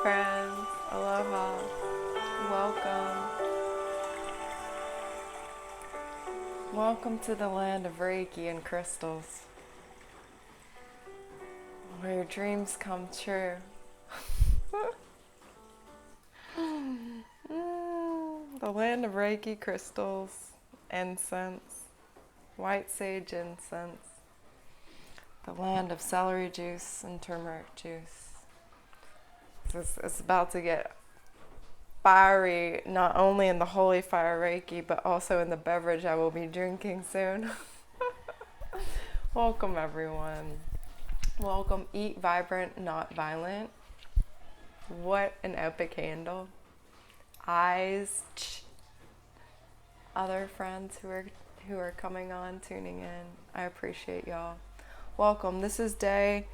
friends. Aloha. Welcome. Welcome to the land of Reiki and crystals, where your dreams come true. The land of Reiki crystals, incense, white sage incense, the land of celery juice and turmeric juice. It's about to get fiery, not only in the holy fire Reiki, but also in the beverage I will be drinking soon. Welcome, everyone. Welcome. Eat vibrant, not violent. What an epic handle. Eyes. Other friends who are coming on, tuning in. I appreciate y'all. Welcome. This is day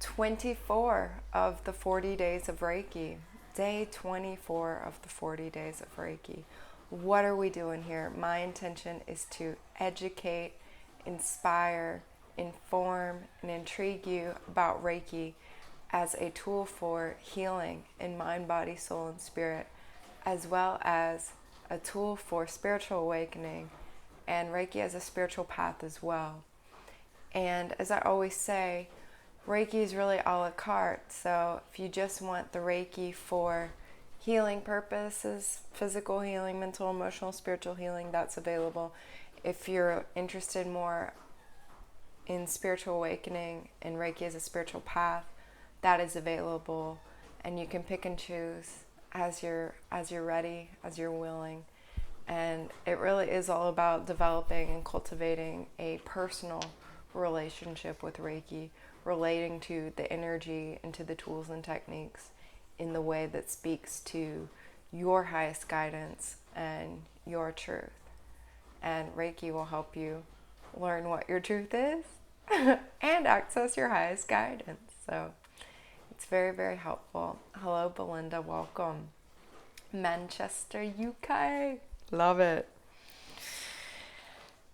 24 of the 40 days of Reiki. Day 24 of the 40 days of Reiki. What are we doing here? My intention is to educate, inspire, inform, and intrigue you about Reiki as a tool for healing in mind, body, soul, and spirit, as well as a tool for spiritual awakening, and Reiki as a spiritual path as well. And as I always say, Reiki is really a la carte. So if you just want the Reiki for healing purposes, physical healing, mental, emotional, spiritual healing, that's available. If you're interested more in spiritual awakening and Reiki as a spiritual path, that is available. And you can pick and choose as you're ready, as you're willing. And it really is all about developing and cultivating a personal relationship with Reiki, relating to the energy and to the tools and techniques in the way that speaks to your highest guidance and your truth. And Reiki will help you learn what your truth is and access your highest guidance. So it's very, very helpful. Hello, Belinda. Welcome. Manchester, UK. Love it.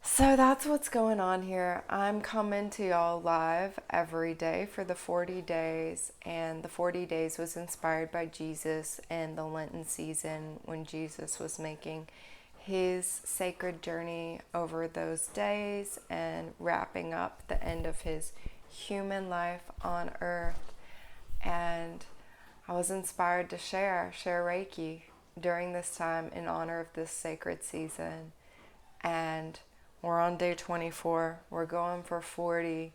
So that's what's going on here. I'm coming to y'all live every day for the 40 days, and the 40 days was inspired by Jesus and the Lenten season when Jesus was making his sacred journey over those days and wrapping up the end of his human life on earth. And I was inspired to share Reiki during this time in honor of this sacred season. And we're on day 24. We're going for 40.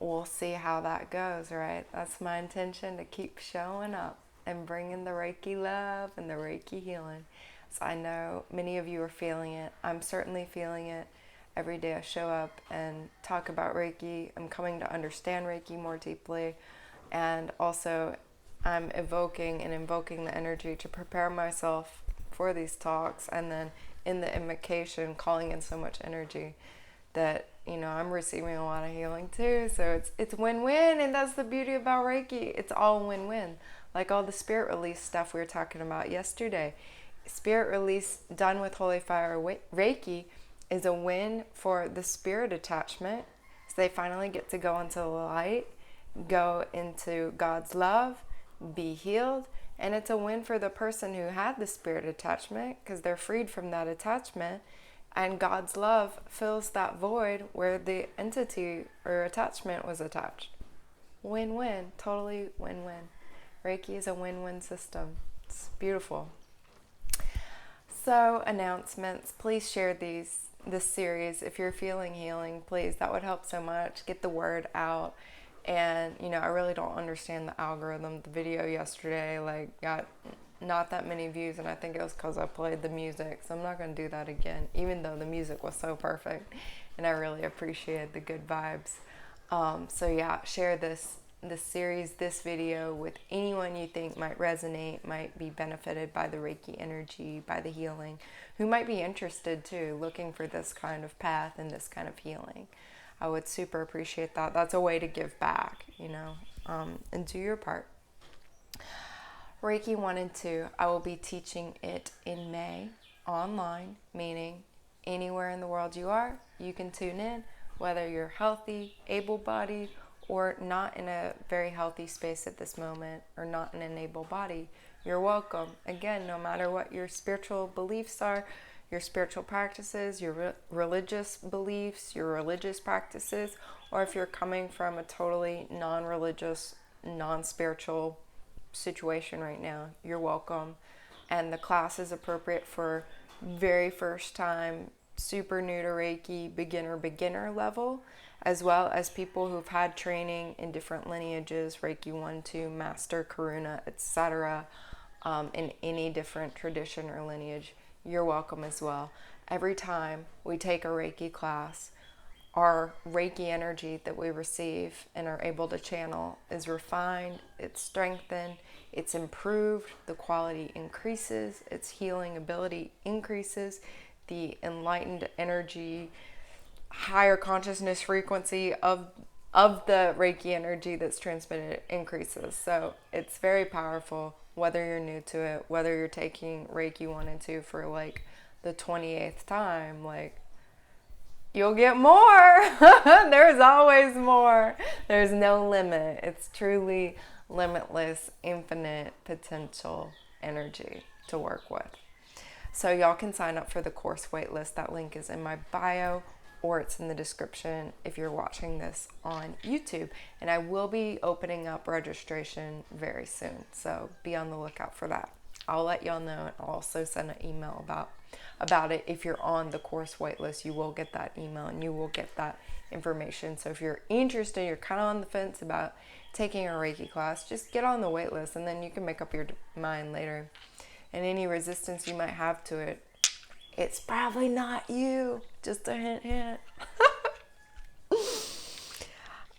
We'll see how that goes, right? That's my intention, to keep showing up and bringing the Reiki love and the Reiki healing. So I know many of you are feeling it. I'm certainly feeling it. Every day I show up and talk about Reiki, I'm coming to understand Reiki more deeply. And also I'm evoking and invoking the energy to prepare myself for these talks, and then in the invocation calling in so much energy that, I'm receiving a lot of healing too. So it's win-win, and that's the beauty about Reiki. It's all win-win. Like all the spirit release stuff we were talking about yesterday. Spirit release done with Holy Fire Reiki is a win for the spirit attachment. So they finally get to go into the light, go into God's love, be healed. And it's a win for the person who had the spirit attachment, because they're freed from that attachment, and God's love fills that void where the entity or attachment was attached. Win-win, totally win-win. Reiki is a win-win system. It's beautiful. So, announcements. Please share this series if you're feeling healing. Please, that would help so much. Get the word out. And, I really don't understand the algorithm. The video yesterday, got not that many views, and I think it was because I played the music. So I'm not going to do that again, even though the music was so perfect. And I really appreciated the good vibes. So yeah, share this series, this video with anyone you think might resonate, might be benefited by the Reiki energy, by the healing, who might be interested too, looking for this kind of path and this kind of healing. I would super appreciate that. That's a way to give back, and do your part. Reiki 1 and 2, I will be teaching it in May online, meaning anywhere in the world you are, you can tune in, whether you're healthy, able-bodied, or not in a very healthy space at this moment, or not in an able body, you're welcome. Again, no matter what your spiritual beliefs are, your spiritual practices, your religious beliefs, your religious practices, or if you're coming from a totally non-religious, non-spiritual situation right now, you're welcome. And the class is appropriate for very first time, super new to Reiki, beginner level, as well as people who've had training in different lineages, Reiki 1, 2, Master, Karuna, etc., in any different tradition or lineage. You're welcome as well. Every time we take a Reiki class, our Reiki energy that we receive and are able to channel is refined, it's strengthened, it's improved, the quality increases, its healing ability increases, the enlightened energy, higher consciousness frequency of the Reiki energy that's transmitted increases. So it's very powerful, whether you're new to it, whether you're taking Reiki 1 and 2 for like the 28th time, like, you'll get more. There's always more. There's no limit. It's truly limitless, infinite potential energy to work with. So y'all can sign up for the course waitlist. That link is in my bio, or it's in the description if you're watching this on YouTube. And I will be opening up registration very soon, so be on the lookout for that. I'll let y'all know, and I'll also send an email about it. If you're on the course waitlist, you will get that email and you will get that information. So if you're interested, you're kind of on the fence about taking a Reiki class, just get on the waitlist, and then you can make up your mind later. And any resistance you might have to it, it's probably not you. Just a hint, hint.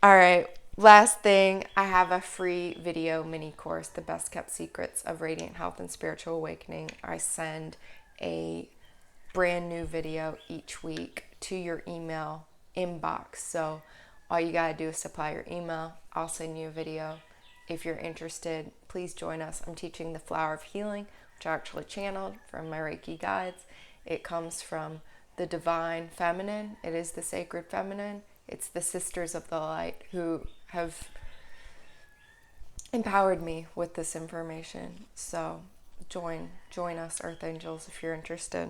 All right, last thing, I have a free video mini course, The Best Kept Secrets of Radiant Health and Spiritual Awakening. I send a brand new video each week to your email inbox. So all you gotta do is supply your email. I'll send you a video. If you're interested, please join us. I'm teaching the Flower of Healing, which I actually channeled from my Reiki guides. It comes from the divine feminine. It is the sacred feminine. It's the sisters of the light who have empowered me with this information. So join us, Earth Angels, if you're interested.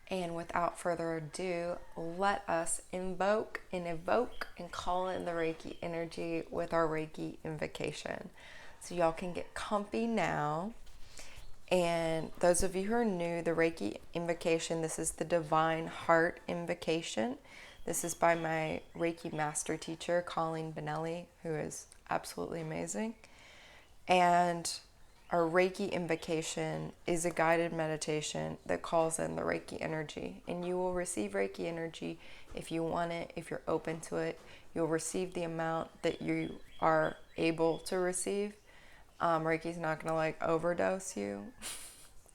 And without further ado, let us invoke and evoke and call in the Reiki energy with our Reiki invocation. So y'all can get comfy now. And those of you who are new, the Reiki invocation, this is the Divine Heart invocation. This is by my Reiki master teacher, Colleen Benelli, who is absolutely amazing. And our Reiki invocation is a guided meditation that calls in the Reiki energy. And you will receive Reiki energy if you want it, if you're open to it. You'll receive the amount that you are able to receive. Reiki's not going to like overdose you.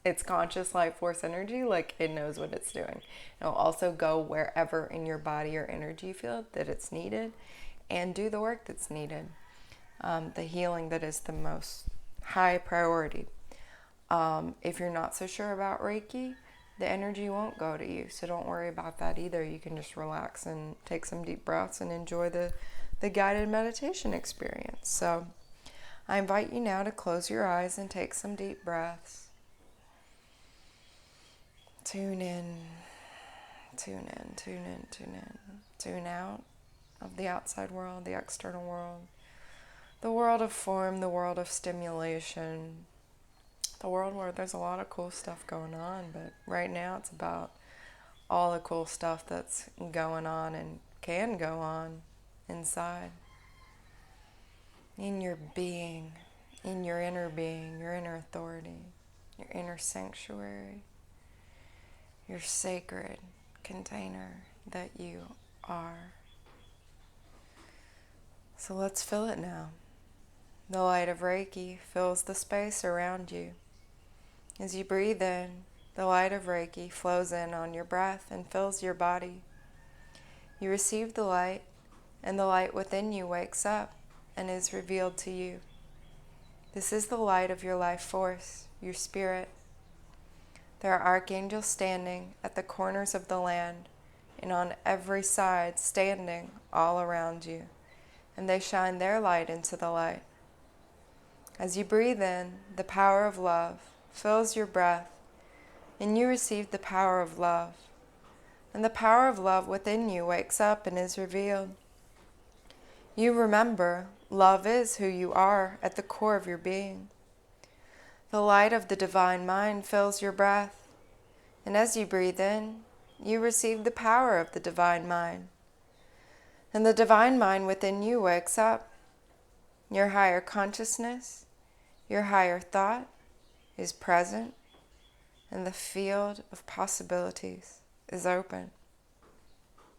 It's conscious life force energy, like it knows what it's doing. It'll also go wherever in your body or energy field that it's needed and do the work that's needed. The healing that is the most high priority. If you're not so sure about Reiki, the energy won't go to you, so don't worry about that either. You can just relax and take some deep breaths and enjoy the guided meditation experience. So I invite you now to close your eyes and take some deep breaths. Tune in, tune in, tune in, tune in. Tune out of the outside world, the external world, the world of form, the world of stimulation, the world where there's a lot of cool stuff going on, but right now it's about all the cool stuff that's going on and can go on inside. In your being, in your inner being, your inner authority, your inner sanctuary, your sacred container that you are. So let's feel it now. The light of Reiki fills the space around you. As you breathe in, the light of Reiki flows in on your breath and fills your body. You receive the light, and the light within you wakes up and is revealed to you. This is the light of your life force, your spirit. There are archangels standing at the corners of the land and on every side, standing all around you. and they shine their light into the light. As you breathe in, the power of love fills your breath, and you receive the power of love. And the power of love within you wakes up and is revealed. You remember, love is who you are at the core of your being. The light of the divine mind fills your breath, and as you breathe in, you receive the power of the divine mind. And the divine mind within you wakes up. Your higher consciousness, your higher thought is present, and the field of possibilities is open.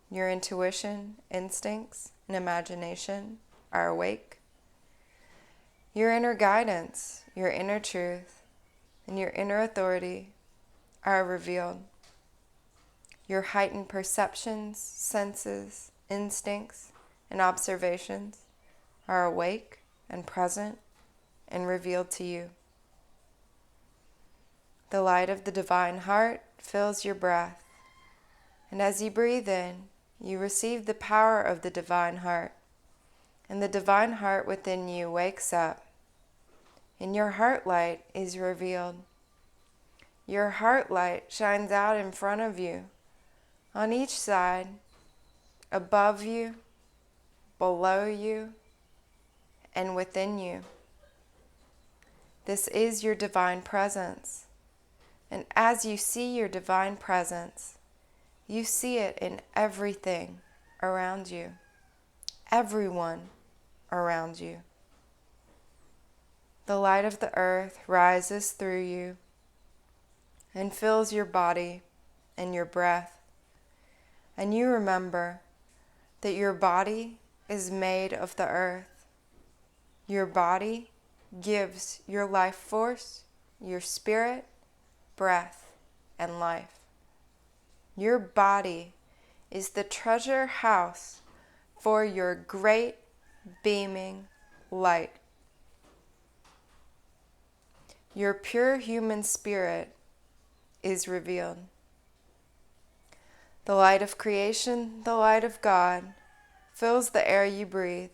Your intuition, instincts, and imagination are awake. Your inner guidance, your inner truth, and your inner authority are revealed. Your heightened perceptions, senses, instincts, and observations are awake and present and revealed to you. The light of the divine heart fills your breath, and as you breathe in, you receive the power of the divine heart, and the divine heart within you wakes up, and your heart light is revealed. Your heart light shines out in front of you, on each side, above you, below you, and within you. This is your divine presence. And as you see your divine presence, you see it in everything around you, everyone around you. The light of the earth rises through you and fills your body and your breath. And you remember that your body is made of the earth. Your body gives your life force, your spirit, breath, and life. Your body is the treasure house for your great beaming light. Your pure human spirit is revealed. The light of creation, the light of God, fills the air you breathe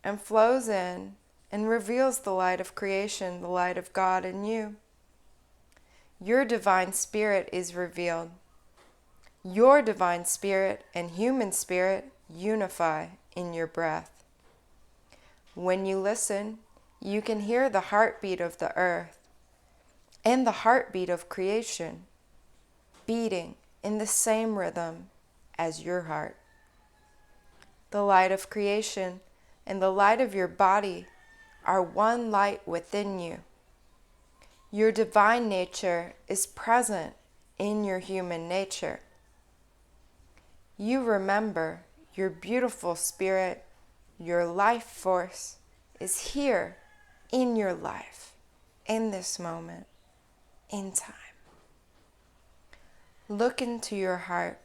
and flows in and reveals the light of creation, the light of God in you. Your divine spirit is revealed. Your divine spirit and human spirit unify in your breath. When you listen, you can hear the heartbeat of the earth and the heartbeat of creation beating in the same rhythm as your heart. The light of creation and the light of your body are one light within you. Your divine nature is present in your human nature. You remember your beautiful spirit, your life force is here in your life, in this moment, in time. Look into your heart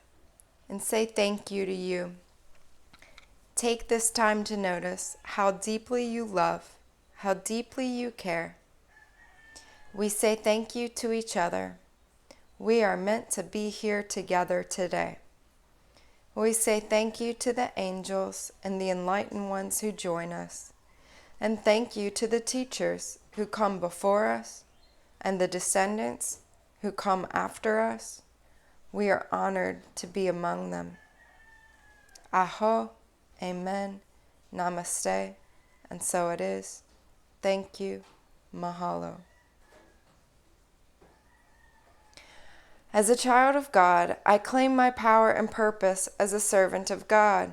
and say thank you to you. Take this time to notice how deeply you love, how deeply you care. We say thank you to each other. We are meant to be here together today. We say thank you to the angels and the enlightened ones who join us. And thank you to the teachers who come before us and the descendants who come after us. We are honored to be among them. Aho, amen, namaste, and so it is. Thank you, mahalo. As a child of God, I claim my power and purpose as a servant of God.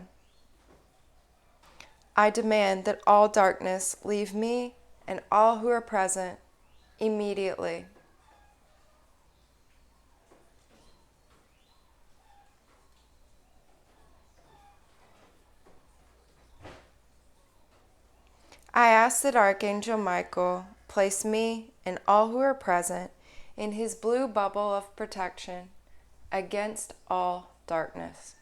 I demand that all darkness leave me and all who are present immediately. I ask that Archangel Michael place me and all who are present in his blue bubble of protection against all darkness.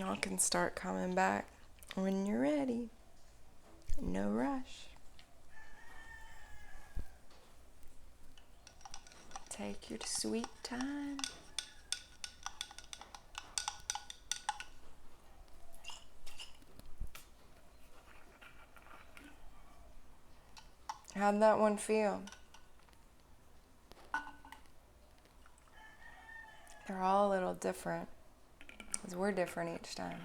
Y'all can start coming back when you're ready. No rush. Take your sweet time. How'd that one feel? They're all a little different, because we're different each time.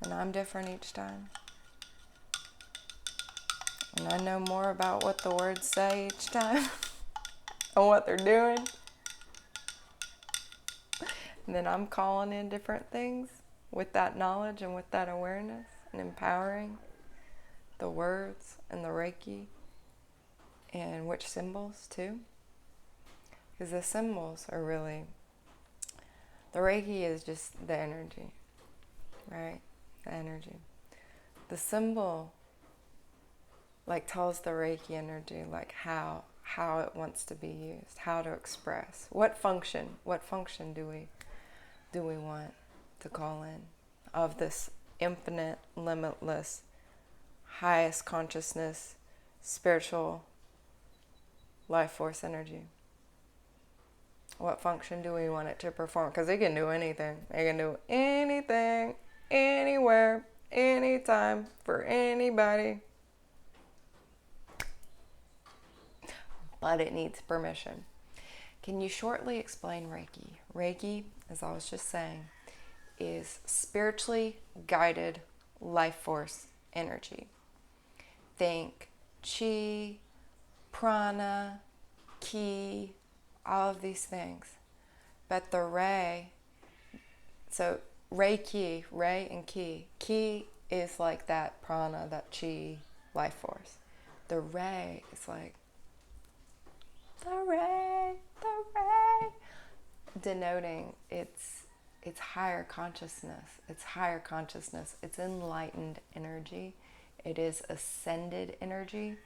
And I'm different each time. And I know more about what the words say each time and what they're doing. And then I'm calling in different things with that knowledge and with that awareness and empowering the words and the Reiki and which symbols too. Because the symbols are really, the Reiki is just the energy, right? The energy. The symbol like tells the Reiki energy like how it wants to be used, how to express, what function do we want to call in of this infinite, limitless, highest consciousness, spiritual life force energy. What function do we want it to perform? Because it can do anything. It can do anything, anywhere, anytime, for anybody. But it needs permission. Can you shortly explain Reiki? Reiki, as I was just saying, is spiritually guided life force energy. Think chi, prana, ki, all of these things. But the Rei, so Reiki, Rei and ki is like that prana, that chi life force. The Rei is like the Rei, denoting it's higher consciousness. It's enlightened energy. It is ascended energy.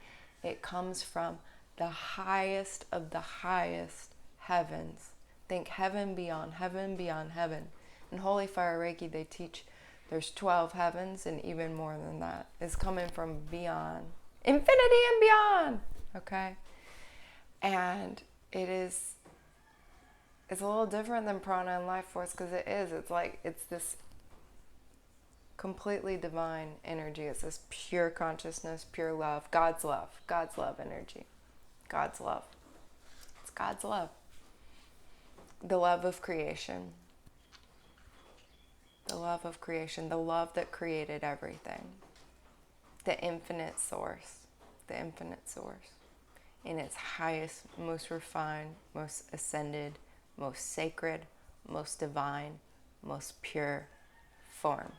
It comes from the highest of the highest heavens. Think heaven beyond heaven beyond heaven. In Holy Fire Reiki, they teach there's 12 heavens and even more than that. It's coming from beyond, infinity and beyond. Okay? And it's a little different than prana and life force because it's this completely divine energy. It's this pure consciousness, pure love, God's love energy. God's love. It's God's love. The love of creation. The love of creation. The love that created everything. The infinite source. In its highest, most refined, most ascended, most sacred, most divine, most pure form.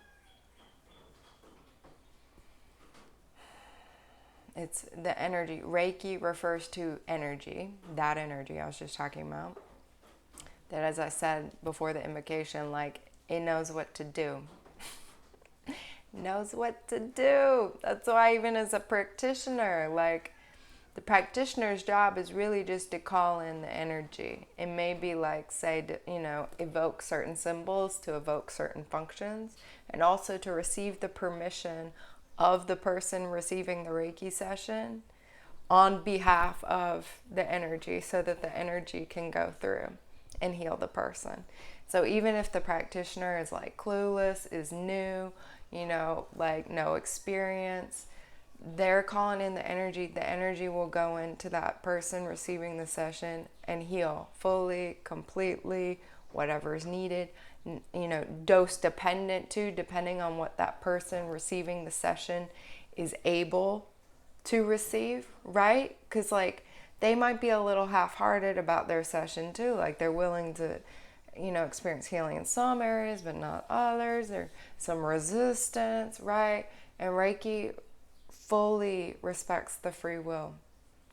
It's the energy. Reiki refers to energy, that energy I was just talking about. That, as I said before the invocation, like it knows what to do. Knows what to do. That's why even as a practitioner, like the practitioner's job is really just to call in the energy. It may be like, say, evoke certain symbols to evoke certain functions, and also to receive the permission of the person receiving the Reiki session on behalf of the energy so that the energy can go through and heal the person. So even if the practitioner is like clueless, is new, like no experience, they're calling in the energy will go into that person receiving the session and heal fully, completely, whatever is needed, dose dependent too, depending on what that person receiving the session is able to receive, right? Because like they might be a little half-hearted about their session too, like they're willing to experience healing in some areas but not others. There's some resistance, right? And Reiki fully respects the free will,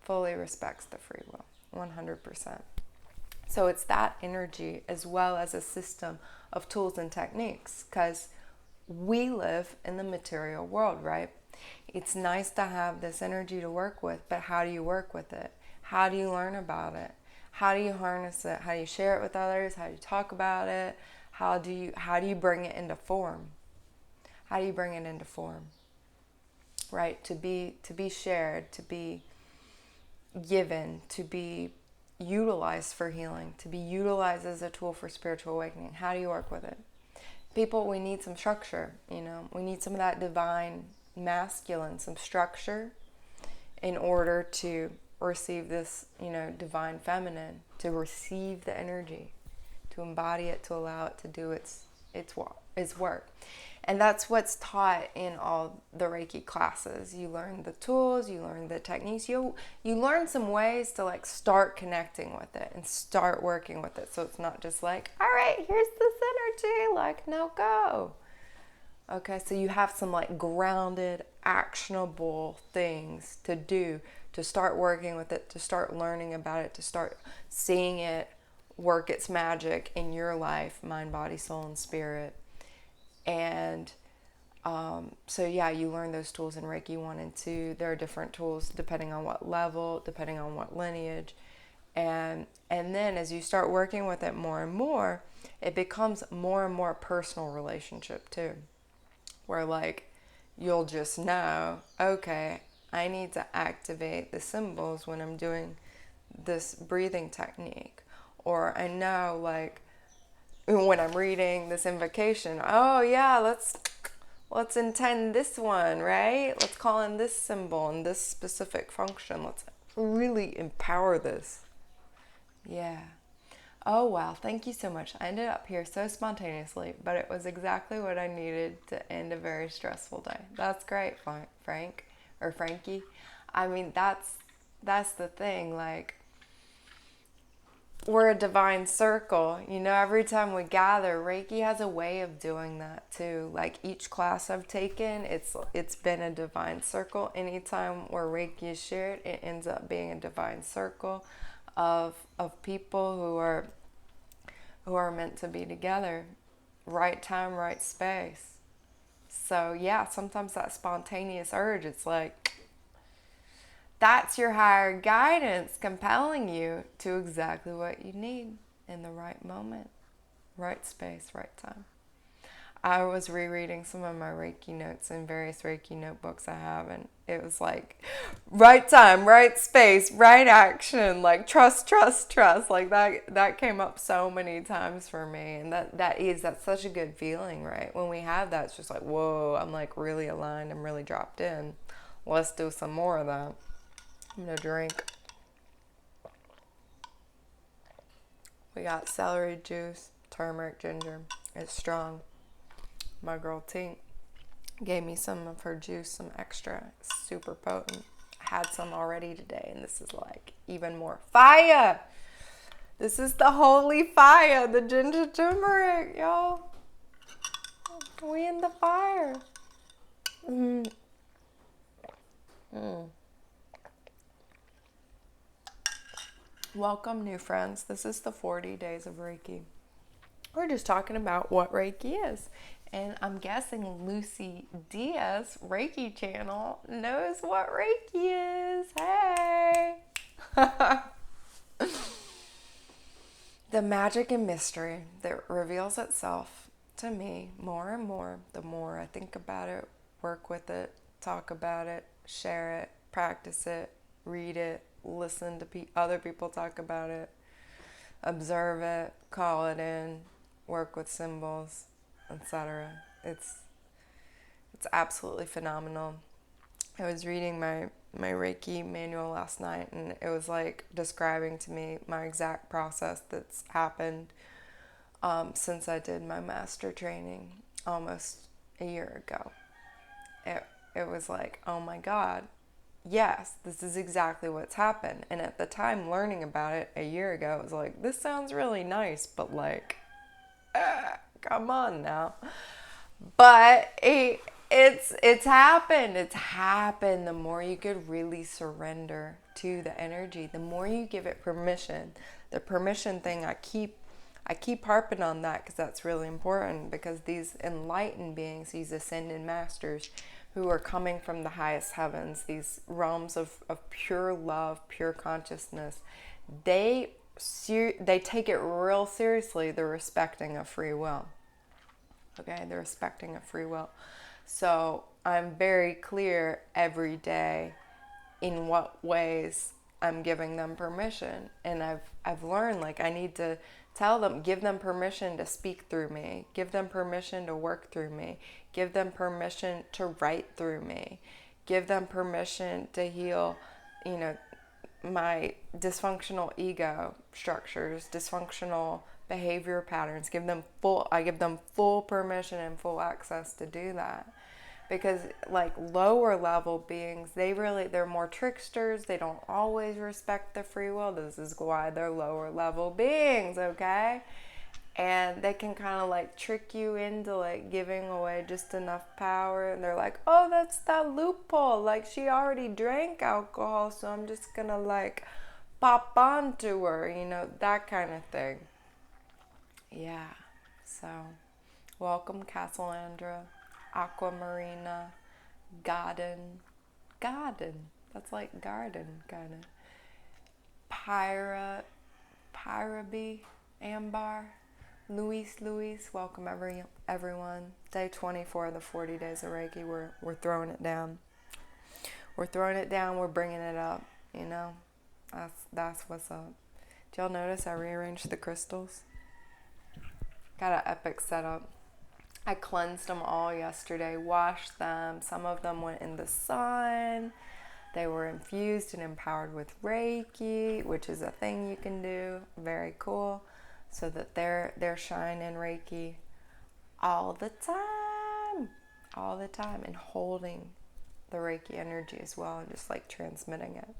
100%. So it's that energy as well as a system of tools and techniques, because we live in the material world, right? It's nice to have this energy to work with, but how do you work with it? How do you learn about it? How do you harness it? How do you share it with others? How do you talk about it? How do you bring it into form? How do you bring it into form? Right? To be shared, to be given, to be utilized for healing, to be utilized as a tool for spiritual awakening. How do you work with it? People, we need some structure, we need some of that divine masculine, some structure in order to receive this, divine feminine, to receive the energy, to embody it, to allow it to do its work. And that's what's taught in all the Reiki classes. You learn the tools, you learn the techniques, you learn some ways to like start connecting with it and start working with it. So it's not just like, all right, here's this energy, like, no, go. Okay, so you have some like grounded, actionable things to do to start working with it, to start learning about it, to start seeing it work its magic in your life, mind, body, soul, and spirit. And so yeah, you learn those tools in Reiki 1 and 2. There are different tools depending on what level, depending on what lineage. And then as you start working with it more and more, it becomes more and more personal relationship too. Where like, you'll just know, okay, I need to activate the symbols when I'm doing this breathing technique. Or I know like, when I'm reading this invocation, oh yeah, let's intend this one, right? Let's call in this symbol and this specific function. Let's really empower this. Yeah. Oh wow, thank you so much. I ended up here so spontaneously, but it was exactly what I needed to end a very stressful day. That's great, Frank or Frankie. I mean, that's the thing, like, we're a divine circle. Every time we gather, Reiki has a way of doing that too. Like each class I've taken, it's been a divine circle. Anytime where Reiki is shared, it ends up being a divine circle of people who are meant to be together. Right time, right space. So yeah, sometimes that spontaneous urge, it's like, that's your higher guidance compelling you to exactly what you need in the right moment, right space, right time. I was rereading some of my Reiki notes in various Reiki notebooks I have, and it was like, right time, right space, right action, like trust. Like that came up so many times for me. And that's such a good feeling, right? When we have that, it's just like, whoa, I'm like really aligned, I'm really dropped in. Let's do some more of that. I'm gonna drink. We got celery juice, turmeric, ginger. It's strong. My girl Tink gave me some of her juice, some extra. It's super potent. I had some already today, and this is like even more fire. This is the holy fire, the ginger turmeric, y'all. We in the fire. Welcome, new friends. This is the 40 days of Reiki. We're just talking about what Reiki is. And I'm guessing Lucy Diaz, Reiki channel, knows what Reiki is. Hey! The magic and mystery that reveals itself to me more and more the more I think about it, work with it, talk about it, share it, practice it, read it, listen to other people talk about it, observe it, call it in, work with symbols, etc. It's absolutely phenomenal. I was reading my Reiki manual last night, and it was like describing to me my exact process that's happened since I did my master training almost a year ago. It was like, oh my God, yes, this is exactly what's happened. And at the time learning about it a year ago, it was like, this sounds really nice, but like, come on now. But it's happened. It's happened. The more you could really surrender to the energy, the more you give it permission. The permission thing, I keep harping on that because that's really important, because these enlightened beings, these ascended masters who are coming from the highest heavens, these realms of pure love, pure consciousness, they they take it real seriously, the respecting of free will. Okay, the respecting of free will. So I'm very clear every day in what ways I'm giving them permission. And I've learned, like, I need to tell them, give them permission to speak through me, give them permission to work through me, give them permission to write through me, give them permission to heal, my dysfunctional ego structures, dysfunctional behavior patterns. I give them full permission and full access to do that. Because like lower level beings, they're more tricksters. They don't always respect the free will. This is why they're lower level beings, okay? And they can kind of like trick you into like giving away just enough power. And they're like, oh, that's that loophole. Like, she already drank alcohol, so I'm just gonna like pop onto her, that kind of thing. Yeah. So, welcome, Casalandra, Aquamarina, Garden. That's like garden, kind of. Pyraby, Ambar. Luis, welcome everyone. Day 24 of the 40 days of Reiki. We're throwing it down. We're bringing it up. That's what's up. Did y'all notice I rearranged the crystals? Got an epic setup. I cleansed them all yesterday, washed them. Some of them went in the sun. They were infused and empowered with Reiki, which is a thing you can do. Very cool. So that they're shining Reiki all the time, and holding the Reiki energy as well, and just like transmitting it.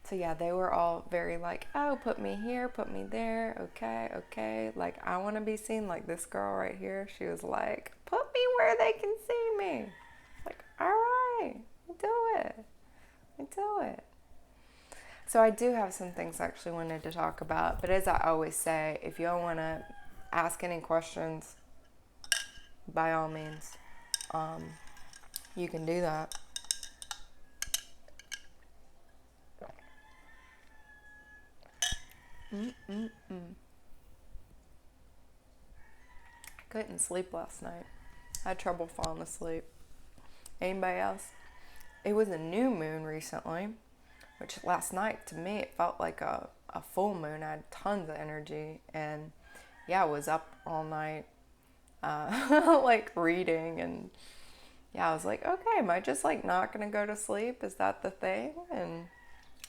So yeah, they were all very like, oh, put me here, put me there, okay. Like, I want to be seen. Like this girl right here, she was like, put me where they can see me. Like, all right, do it. So I do have some things I actually wanted to talk about, but as I always say, if you don't want to ask any questions, by all means, you can do that. I couldn't sleep last night. I had trouble falling asleep. Anybody else? It was a new moon recently, which last night to me it felt like a full moon. I had tons of energy, and yeah, I was up all night like reading, and yeah, I was like, okay, am I just like not gonna go to sleep? Is that the thing? And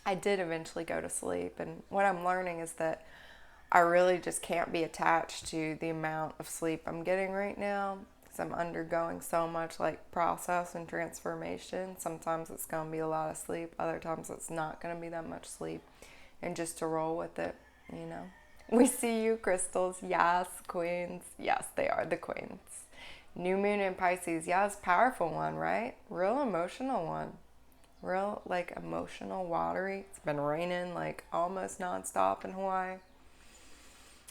I did eventually go to sleep, and what I'm learning is that I really just can't be attached to the amount of sleep I'm getting right now, because I'm undergoing so much like process and transformation. Sometimes it's going to be a lot of sleep, other times it's not going to be that much sleep, and just to roll with it, We see you, crystals. Yes, queens. Yes, they are the queens. New moon in Pisces. Yeah, it's a powerful one, right? Real emotional one. Real like emotional, watery. It's been raining like almost nonstop in Hawaii.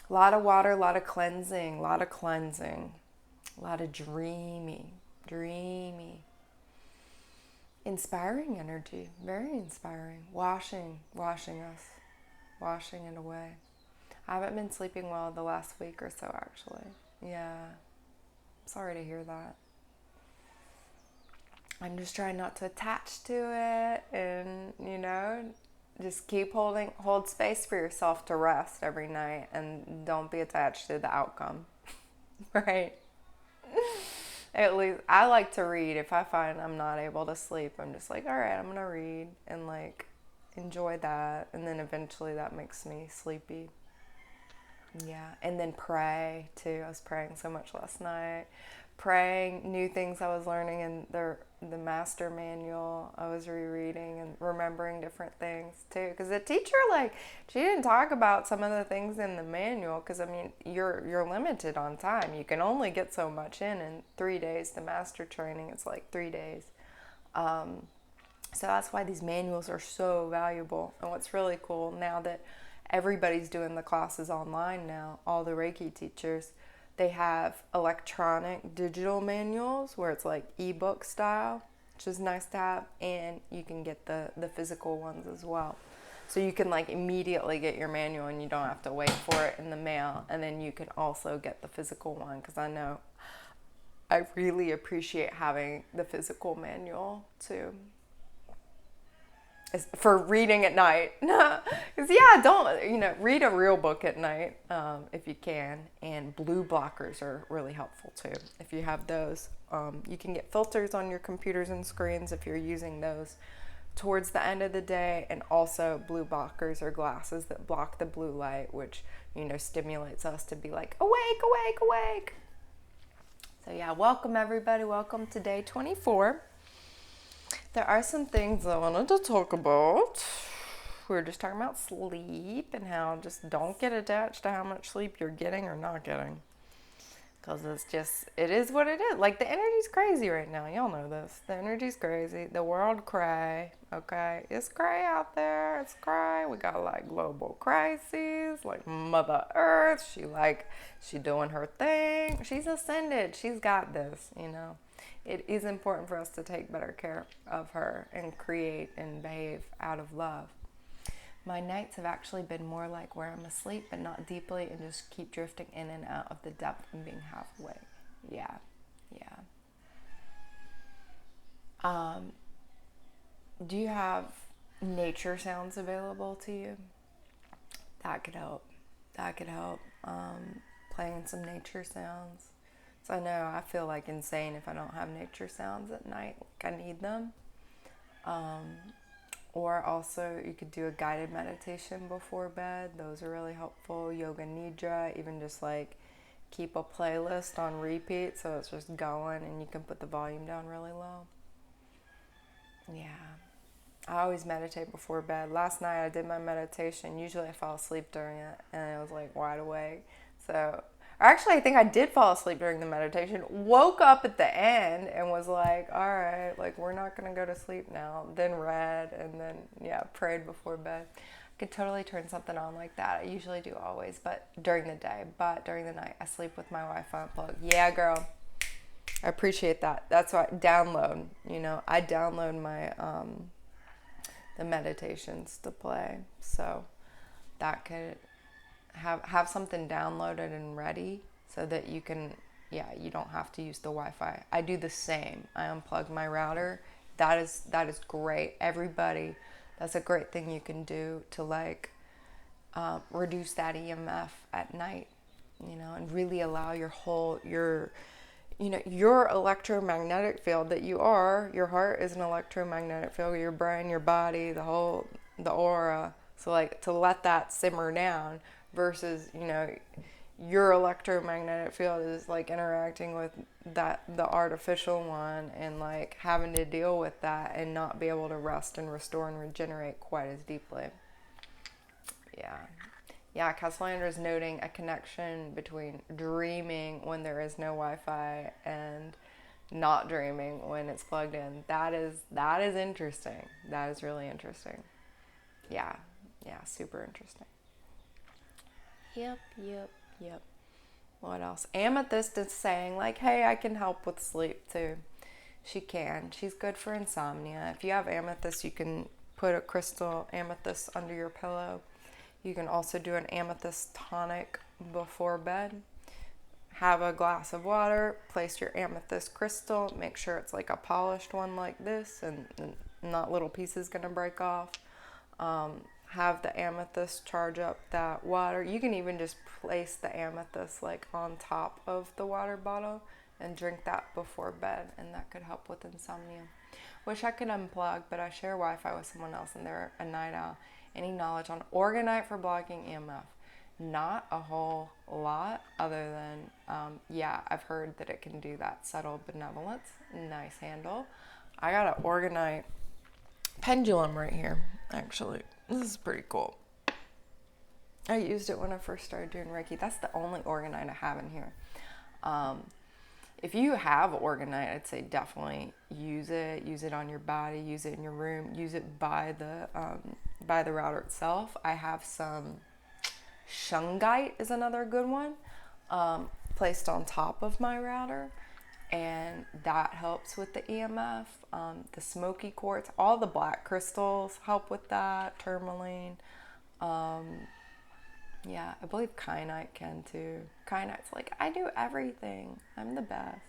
A lot of water, a lot of cleansing, a lot of dreamy, inspiring energy, very inspiring, washing it away. I haven't been sleeping well the last week or so, actually. Yeah, sorry to hear that. I'm just trying not to attach to it, and just hold space for yourself to rest every night, and don't be attached to the outcome. Right? At least I like to read. If I find I'm not able to sleep, I'm just like, all right, I'm gonna read and like enjoy that, and then eventually that makes me sleepy. Yeah, and then pray too. I was praying so much last night. Praying new things I was learning in the master manual. I was rereading and remembering different things too, because the teacher, like, she didn't talk about some of the things in the manual, because I mean you're limited on time. You can only get so much in 3 days. The master training, it's like 3 days. So that's why these manuals are so valuable. And what's really cool now that everybody's doing the classes online now, all the Reiki teachers, they have electronic digital manuals where it's like ebook style, which is nice to have, and you can get the physical ones as well. So you can like immediately get your manual and you don't have to wait for it in the mail. And then you can also get the physical one, because I know I really appreciate having the physical manual too. For reading at night. Because read a real book at night if you can. And blue blockers are really helpful too if you have those. You can get filters on your computers and screens if you're using those towards the end of the day. And also blue blockers are glasses that block the blue light, which stimulates us to be like awake, awake, awake. So yeah, welcome everybody. Welcome to day 24. There are some things I wanted to talk about. We were just talking about sleep and how just don't get attached to how much sleep you're getting or not getting. Because it is what it is. Like, the energy's crazy right now. Y'all know this. The energy's crazy. The world cray, okay? It's cray out there. It's cray. We got, like, global crises. Like, Mother Earth. She doing her thing. She's ascended. She's got this, It is important for us to take better care of her and create and behave out of love. My nights have actually been more like where I'm asleep, but not deeply, and just keep drifting in and out of the depth and being halfway. Yeah. Do you have nature sounds available to you? That could help. Playing some nature sounds. So I know I feel like insane if I don't have nature sounds at night. Like I need them. Or also you could do a guided meditation before bed. Those are really helpful. Yoga nidra, even just like keep a playlist on repeat so it's just going and you can put the volume down really low. Yeah. I always meditate before bed. Last night I did my meditation. Usually I fall asleep during it and I was like wide awake. Actually, I think I did fall asleep during the meditation, woke up at the end and was like, all right, like we're not going to go to sleep now. Then read and then, prayed before bed. I could totally turn something on like that. I usually do always, but during the day. But during the night, I sleep with my Wi-Fi unplugged. Yeah, girl. I appreciate that. That's why I download, I download my, the meditations to play. So that could have something downloaded and ready so that you can, you don't have to use the Wi-Fi. I do the same. I unplug my router. That is great. Everybody, that's a great thing you can do to like reduce that EMF at night, and really allow your electromagnetic field that you are. Your heart is an electromagnetic field. Your brain, your body, the aura. So like to let that simmer down. Versus, your electromagnetic field is like interacting with the artificial one and like having to deal with that and not be able to rest and restore and regenerate quite as deeply. Yeah, Castellandra is noting a connection between dreaming when there is no Wi-Fi and not dreaming when it's plugged in. That is interesting. That is really interesting. Yeah, super interesting. Yep. What else? Amethyst is saying like, hey, I can help with sleep too. She can. She's good for insomnia. If you have amethyst, you can put a crystal amethyst under your pillow. You can also do an amethyst tonic before bed. Have a glass of water, place your amethyst crystal, make sure it's like a polished one like this and not little pieces gonna break off. Have the amethyst charge up that water. You can even just place the amethyst like on top of the water bottle and drink that before bed, and that could help with insomnia. Wish I could unplug, but I share Wi-Fi with someone else and they're a night owl. Any knowledge on orgonite for blocking EMF? Not a whole lot other than, I've heard that it can do that. Subtle benevolence. Nice handle. I got an orgonite pendulum right here, actually. This is pretty cool. I used it when I first started doing Reiki. That's the only orgonite I have in here. If you have orgonite, I'd say definitely use it. Use it on your body. Use it in your room. Use it by the router itself. I have some shungite is another good one, placed on top of my router. and that helps with the EMF. The smoky quartz, all the black crystals help with that. Tourmaline. Yeah, I believe kyanite can too. Kyanite's like, I do everything. I'm the best.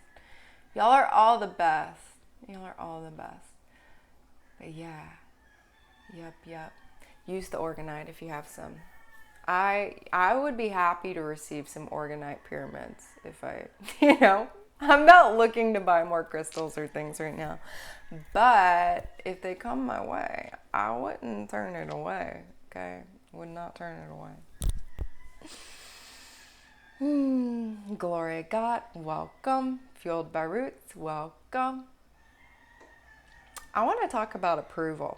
Y'all are all the best. Y'all are all the best. But yeah. Yep. Use the orgonite if you have some. I would be happy to receive some orgonite pyramids if I, I'm not looking to buy more crystals or things right now. But if they come my way, I wouldn't turn it away. Okay? Would not turn it away. Gloria God, welcome. Fueled by Roots, welcome. I want to talk about approval.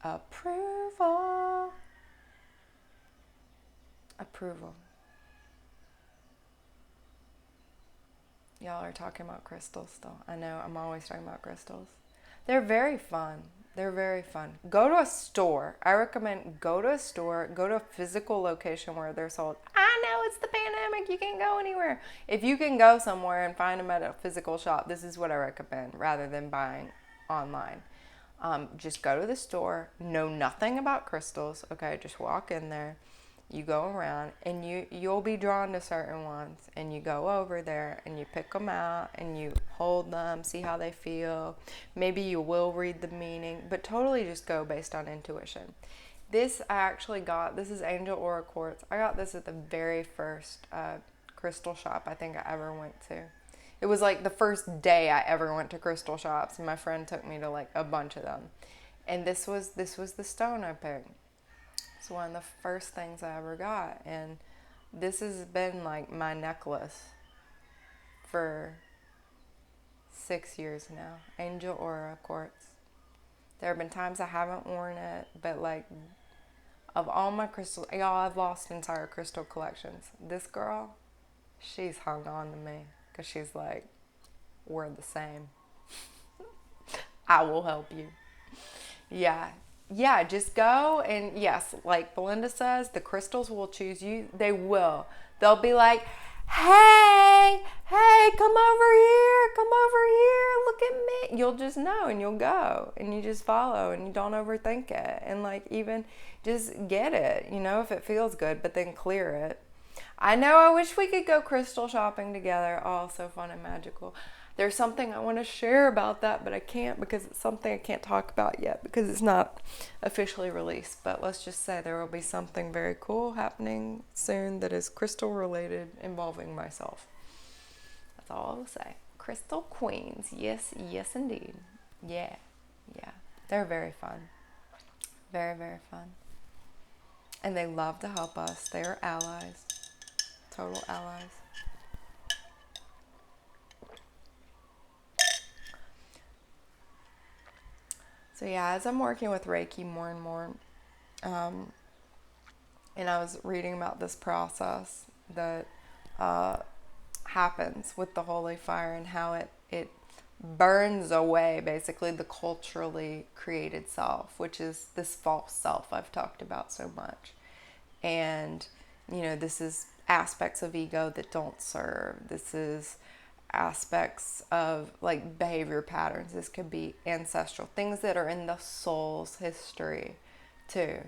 Approval. Y'all are talking about crystals still. I know, I'm always talking about crystals. They're very fun. Go to a store. I recommend go to a store, go to a physical location where they're sold. I know it's the pandemic, you can't go anywhere. If you can go somewhere and find them at a physical shop, this is what I recommend rather than buying online. Just go to the store, know nothing about crystals, okay? Just walk in there. You go around and you'll be drawn to certain ones, and you go over there and you pick them out and you hold them, see how they feel. Maybe you will read the meaning, but totally just go based on intuition. This is Angel Aura Quartz. I got this at the very first crystal shop I think I ever went to. It was like the first day I ever went to crystal shops, and my friend took me to like a bunch of them. And this was the stone I picked. It's one of the first things I ever got, and this has been like my necklace for 6 years now. Angel Aura Quartz. There have been times I haven't worn it, but like of all my crystals, y'all, I've lost entire crystal collections. This girl, she's hung on to me because she's like, we're the same. I will help you. Yeah, just go, and yes, like Belinda says, the crystals will choose you. They will. They'll be like, hey, come over here, look at me. You'll just know, and you'll go, and you just follow, and you don't overthink it, and like even just get it, if it feels good, but then clear it. I know, I wish we could go crystal shopping together. Oh, so fun and magical. There's something I want to share about that, but I can't because it's something I can't talk about yet because it's not officially released. But let's just say there will be something very cool happening soon that is crystal related involving myself. That's all I'll say. Crystal queens. Yes, indeed. Yeah. They're very fun. Very, very fun. And they love to help us. They are allies. Total allies. So yeah, as I'm working with Reiki more and more, and I was reading about this process that happens with the holy fire and how it burns away basically the culturally created self, which is this false self I've talked about so much. And, this is aspects of ego that don't serve. This is aspects of like behavior patterns. This could be ancestral things that are in the soul's history too,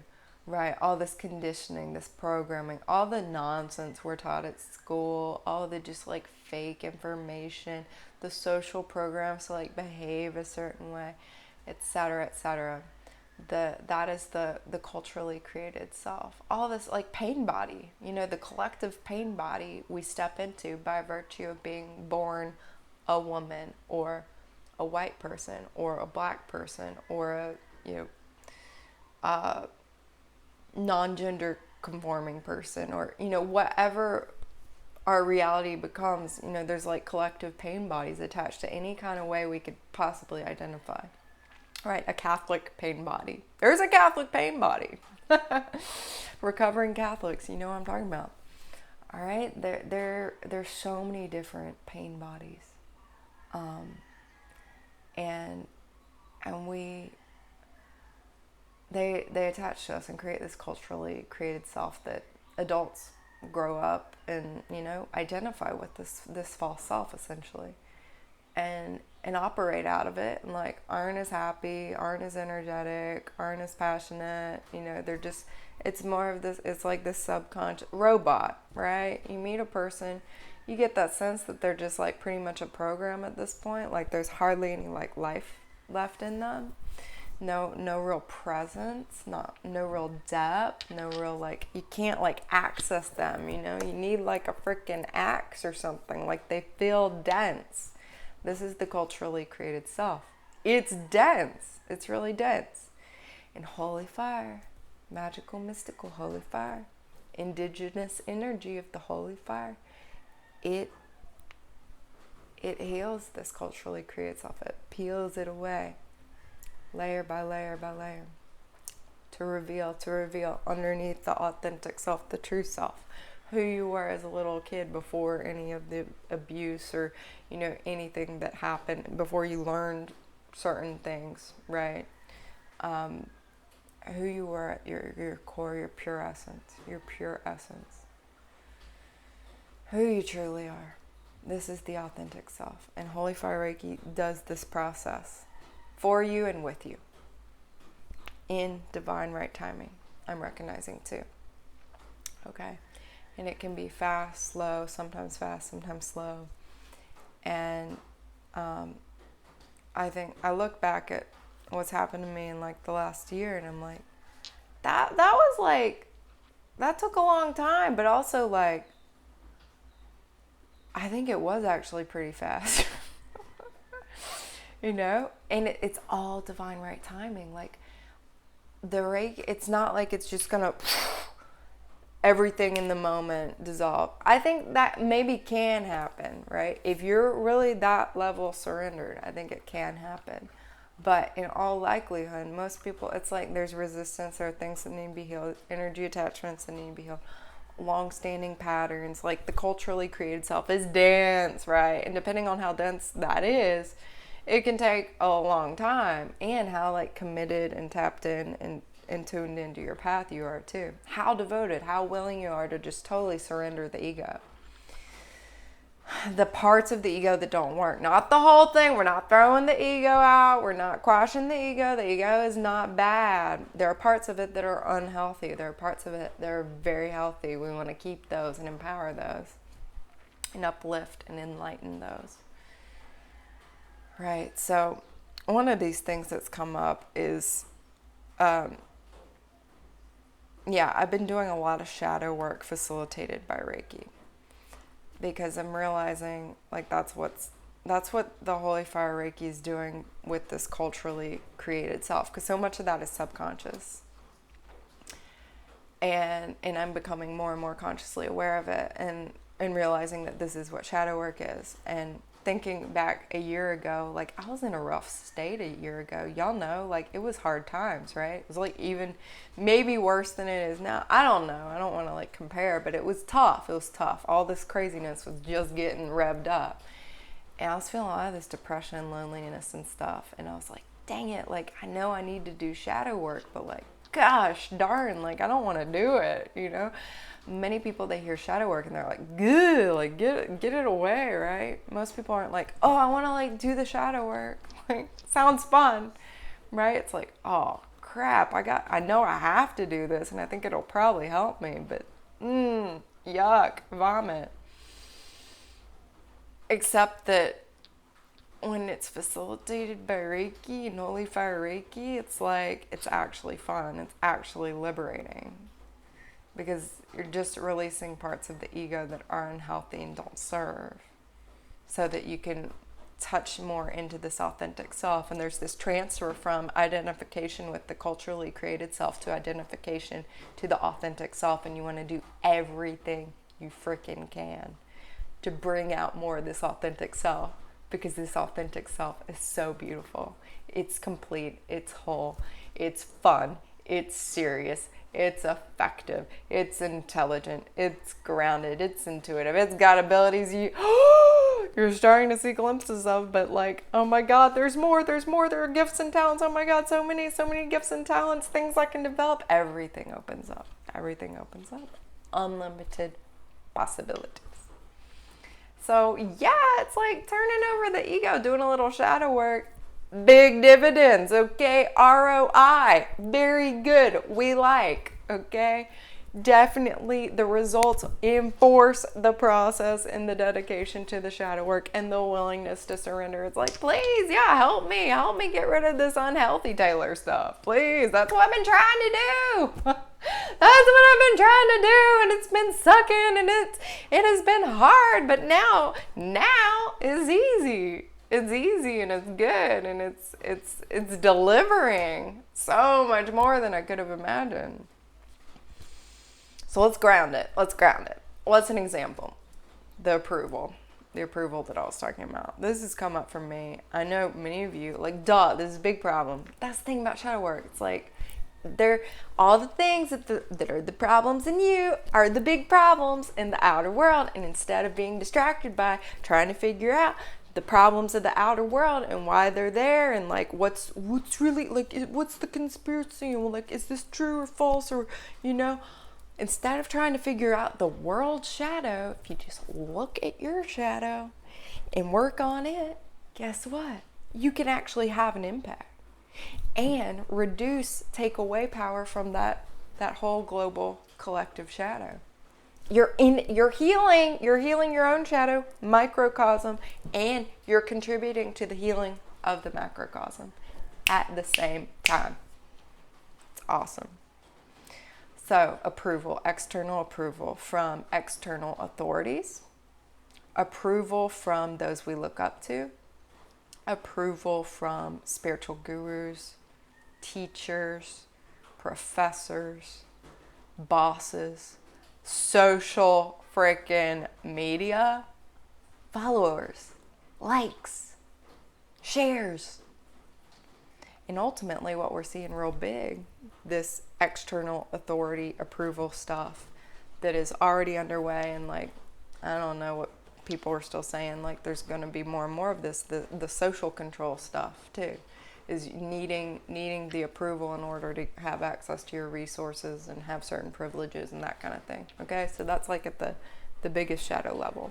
right? All this conditioning, this programming, all the nonsense we're taught at school, all the just like fake information, the social programs to like behave a certain way, etc. That is the culturally created self. All this like pain body, the collective pain body we step into by virtue of being born a woman or a white person or a black person or a non-gender conforming person, or whatever our reality becomes. There's like collective pain bodies attached to any kind of way we could possibly identify. Right, a Catholic pain body. There's a Catholic pain body. Recovering Catholics, you know what I'm talking about. All right, there's so many different pain bodies, and they attach to us and create this culturally created self that adults grow up and, identify with this false self, essentially, and operate out of it, and like aren't as happy, aren't as energetic, aren't as passionate. They're just, it's more of this, it's like this subconscious robot, right? You meet a person, you get that sense that they're just like pretty much a program at this point. Like there's hardly any like life left in them. No real presence, no real depth, no real, like, you can't like access them, you need like a freaking axe or something. Like they feel dense. This is the culturally created self. It's dense. It's really dense. And holy fire, magical, mystical holy fire, indigenous energy of the holy fire, it heals this culturally created self. It peels it away, layer by layer by layer, to reveal underneath the authentic self, the true self, who you were as a little kid before any of the abuse or, anything that happened, before you learned certain things, right? Who you were at your core, your pure essence, who you truly are. This is the authentic self. And Holy Fire Reiki does this process for you and with you in divine right timing. I'm recognizing too. Okay. And it can be fast, sometimes slow. And I think I look back at what's happened to me in like the last year, and I'm like, that was like, that took a long time, but also like, I think it was actually pretty fast. And it's all divine right timing. Like the Reiki, it's not like it's just gonna everything in the moment dissolve. I think that maybe can happen, right? If you're really that level surrendered, I think it can happen. But in all likelihood, most people, it's like there's resistance, there are things that need to be healed, energy attachments that need to be healed, long-standing patterns. Like the culturally created self is dense, right? And depending on how dense that is, it can take a long time, and how like committed and tapped in and tuned into your path you are too. How devoted, how willing you are to just totally surrender the ego. The parts of the ego that don't work. Not the whole thing. We're not throwing the ego out. We're not quashing the ego. The ego is not bad. There are parts of it that are unhealthy. There are parts of it that are very healthy. We want to keep those and empower those and uplift and enlighten those. Right. So one of these things that's come up is, I've been doing a lot of shadow work facilitated by Reiki, because I'm realizing like that's what the Holy Fire Reiki is doing with this culturally created self, because so much of that is subconscious, and I'm becoming more and more consciously aware of it, and realizing that this is what shadow work is. And thinking back a year ago, like I was in a rough state a year ago. Y'all know, like it was hard times, right? It was like even maybe worse than it is now. I don't know. I don't want to like compare, but it was tough. It was tough. All this craziness was just getting revved up. And I was feeling a lot of this depression and loneliness and stuff. And I was like, dang it. Like I know I need to do shadow work, but like, gosh darn, like I don't want to do it, Many people, they hear shadow work and they're like, good, like get it away, right? Most people aren't like, oh, I want to like do the shadow work. Like, sounds fun, right? It's like, oh crap, I know I have to do this, and I think it'll probably help me, but yuck, vomit. Except that when it's facilitated by Reiki and Holy Fire Reiki, it's like, it's actually fun. It's actually liberating, because you're just releasing parts of the ego that are unhealthy and don't serve, so that you can touch more into this authentic self. And there's this transfer from identification with the culturally created self to identification to the authentic self, and you want to do everything you freaking can to bring out more of this authentic self, because this authentic self is so beautiful. It's complete, it's whole, it's fun, it's serious, it's effective, it's intelligent, it's grounded, it's intuitive, it's got abilities you're starting to see glimpses of, but like, oh my God, there's more, there are gifts and talents, oh my God, so many gifts and talents, things I can develop. Everything opens up, unlimited possibilities. So yeah, it's like turning over the ego, doing a little shadow work. Big dividends, okay? ROI, very good. We like, okay? Definitely the results enforce the process and the dedication to the shadow work and the willingness to surrender. It's like, please, yeah, help me get rid of this unhealthy Taylor stuff. Please, that's what I've been trying to do. That's what I've been trying to do, and it's been sucking, and it has been hard, but now is easy. It's easy and it's good, and it's delivering so much more than I could have imagined. So let's ground it. What's an example? The approval that I was talking about. This has come up for me. I know many of you, like, this is a big problem. That's the thing about shadow work. It's like, all the things that are the problems in you are the big problems in the outer world. And instead of being distracted by trying to figure out the problems of the outer world and why they're there, and like what's really, like, what's the conspiracy, and like, is this true or false, or instead of trying to figure out the world shadow, if you just look at your shadow and work on it, guess what? You can actually have an impact and take away power from that whole global collective shadow. You're healing your own shadow microcosm, and you're contributing to the healing of the macrocosm at the same time. It's awesome. So external approval from external authorities, approval from those we look up to, approval from spiritual gurus, teachers, professors, bosses, social freaking media, followers, likes, shares. And ultimately what we're seeing real big, this external authority approval stuff that is already underway, and like, I don't know what people are still saying, like there's going to be more and more of this, the social control stuff too, is needing the approval in order to have access to your resources and have certain privileges and that kind of thing. Okay, so that's like at the biggest shadow level.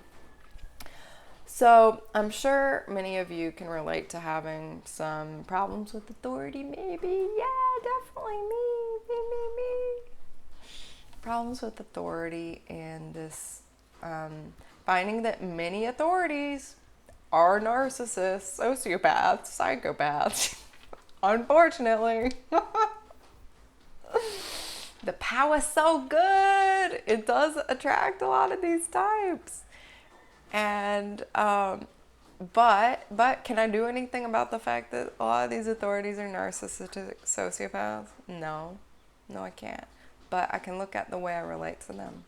So I'm sure many of you can relate to having some problems with authority, maybe. Yeah, definitely me. Problems with authority, and this finding that many authorities are narcissists, sociopaths, psychopaths. Unfortunately. The power's so good. It does attract a lot of these types. And but can I do anything about the fact that a lot of these authorities are narcissistic sociopaths? No, I can't. But I can look at the way I relate to them.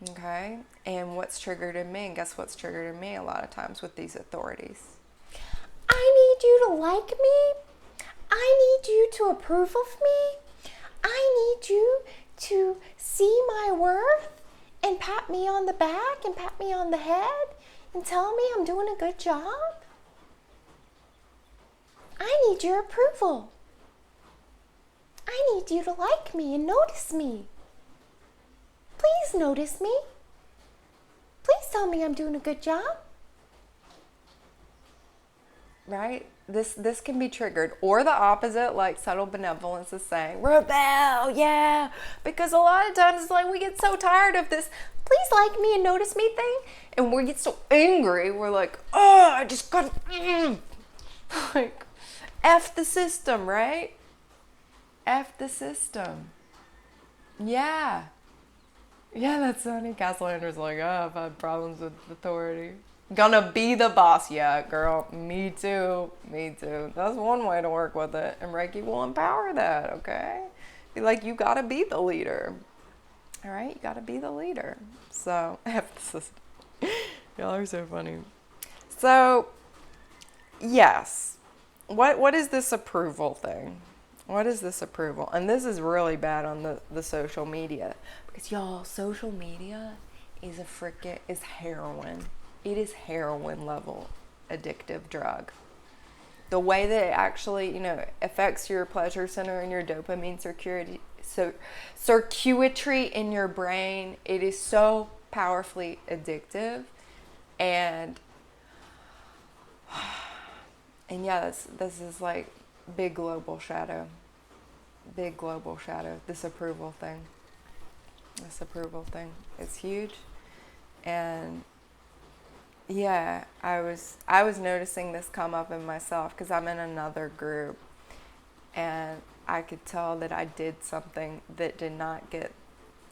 Okay? And what's triggered in me, and guess what's triggered in me a lot of times with these authorities? I need you to like me. I need you to approve of me. I need you to see my worth and pat me on the back and pat me on the head and tell me I'm doing a good job. I need your approval. I need you to like me and notice me. Please notice me. Please tell me I'm doing a good job. Right? This can be triggered. Or the opposite, like subtle benevolence is saying, rebel, yeah. Because a lot of times it's like we get so tired of this, please like me and notice me thing. And we get so angry, we're like, oh, I just gotta, like, F the system, right? F the system. Yeah. Yeah, that's funny. Castellander's like, oh, I've had problems with authority. Gonna be the boss. Yeah, girl. Me too. That's one way to work with it. And Reiki will empower that, okay? Be like, you gotta be the leader. All right? You gotta be the leader. So, y'all are so funny. So, yes. What is this approval thing? What is this approval? And this is really bad on the social media. Because, y'all, social media is heroin. It is heroin level addictive drug. The way that it actually, affects your pleasure center and your dopamine circuitry in your brain. It is so powerfully addictive. And yeah, this is like big global shadow. This approval thing. It's huge. And yeah, I was noticing this come up in myself because I'm in another group, and I could tell that I did something that did not get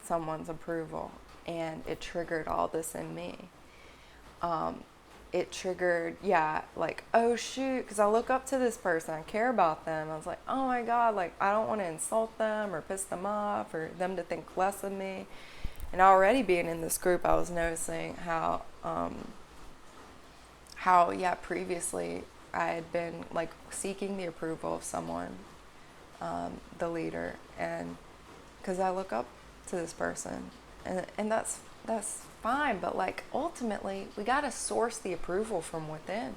someone's approval, and it triggered all this in me. It triggered, like, oh shoot, because I look up to this person, I care about them. I was like, oh my God, like, I don't want to insult them or piss them off or them to think less of me. And already being in this group, I was noticing how previously I had been like seeking the approval of someone, the leader, and because I look up to this person, and that's fine, but like ultimately we got to source the approval from within.